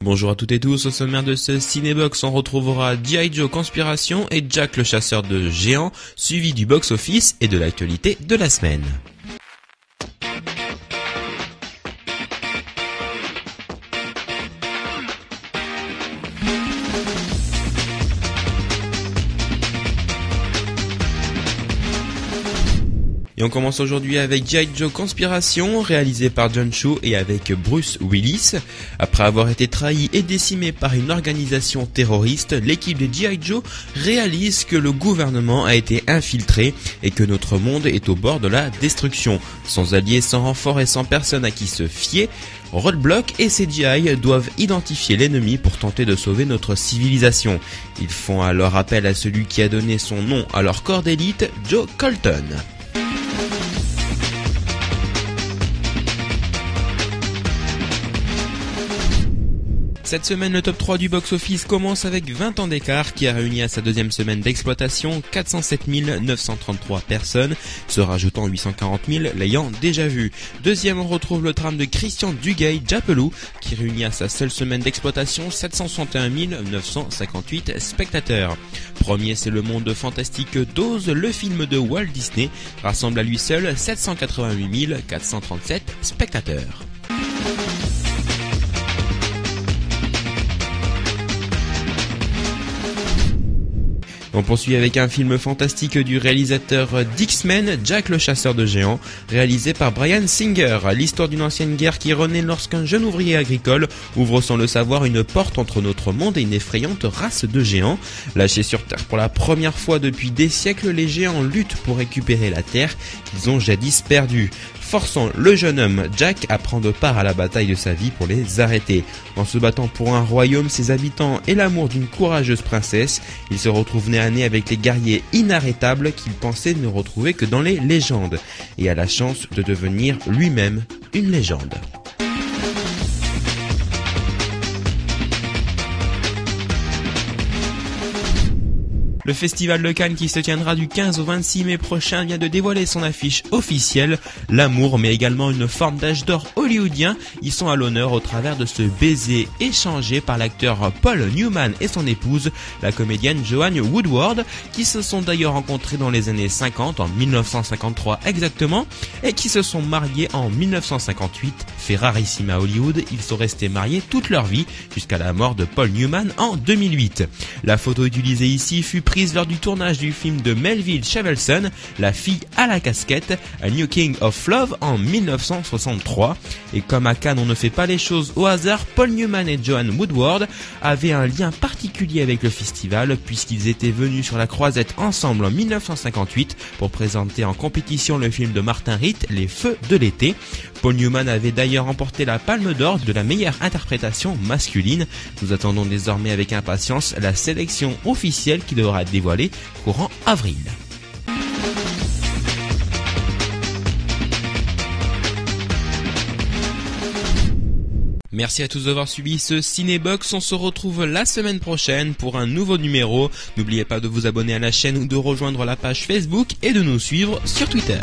Bonjour à toutes et tous, au sommaire de ce Cinébox, on retrouvera G.I. Joe Conspiration et Jack le chasseur de géants, suivi du box-office et de l'actualité de la semaine. Et on commence aujourd'hui avec G.I. Joe Conspiration, réalisé par John Cho et avec Bruce Willis. Après avoir été trahi et décimé par une organisation terroriste, l'équipe de G.I. Joe réalise que le gouvernement a été infiltré et que notre monde est au bord de la destruction. Sans alliés, sans renfort et sans personne à qui se fier, Roadblock et ses GI doivent identifier l'ennemi pour tenter de sauver notre civilisation. Ils font alors appel à celui qui a donné son nom à leur corps d'élite, Joe Colton. Cette semaine, le top 3 du box-office commence avec 20 ans d'écart qui a réuni à sa deuxième semaine d'exploitation 407 933 personnes, se rajoutant 840 000 l'ayant déjà vu. Deuxième, on retrouve le drame de Christian Duguay, Japelou, qui réunit à sa seule semaine d'exploitation 761 958 spectateurs. Premier, c'est le monde fantastique d'Oz, le film de Walt Disney, rassemble à lui seul 788 437 spectateurs. On poursuit avec un film fantastique du réalisateur d'X-Men, Jack le chasseur de géants, réalisé par Bryan Singer. L'histoire d'une ancienne guerre qui renaît lorsqu'un jeune ouvrier agricole ouvre sans le savoir une porte entre notre monde et une effrayante race de géants. Lâchés sur Terre pour la première fois depuis des siècles, les géants luttent pour récupérer la Terre qu'ils ont jadis perdue, forçant le jeune homme Jack à prendre part à la bataille de sa vie pour les arrêter. En se battant pour un royaume, ses habitants et l'amour d'une courageuse princesse, il se retrouve nez à nez avec les guerriers inarrêtables qu'il pensait ne retrouver que dans les légendes, et a la chance de devenir lui-même une légende. Le Festival de Cannes qui se tiendra du 15 au 26 mai prochain vient de dévoiler son affiche officielle. L'amour, mais également une forme d'âge d'or hollywoodien, y sont à l'honneur au travers de ce baiser échangé par l'acteur Paul Newman et son épouse, la comédienne Joanne Woodward, qui se sont d'ailleurs rencontrés dans les années 50, en 1953 exactement, et qui se sont mariés en 1958. Fait rarissime à Hollywood, ils sont restés mariés toute leur vie, jusqu'à la mort de Paul Newman en 2008. La photo utilisée ici fut prise lors du tournage du film de Melville Chevelson, La fille à la casquette, A New King of Love en 1963. Et comme à Cannes on ne fait pas les choses au hasard, Paul Newman et Joanne Woodward avaient un lien particulier avec le festival puisqu'ils étaient venus sur la croisette ensemble en 1958 pour présenter en compétition le film de Martin Ritt, Les Feux de l'été. Paul Newman avait d'ailleurs remporté la Palme d'Or de la meilleure interprétation masculine. Nous attendons désormais avec impatience la sélection officielle qui devra être dévoilée courant avril. Merci à tous d'avoir suivi ce Cinébox. On se retrouve la semaine prochaine pour un nouveau numéro. N'oubliez pas de vous abonner à la chaîne ou de rejoindre la page Facebook et de nous suivre sur Twitter.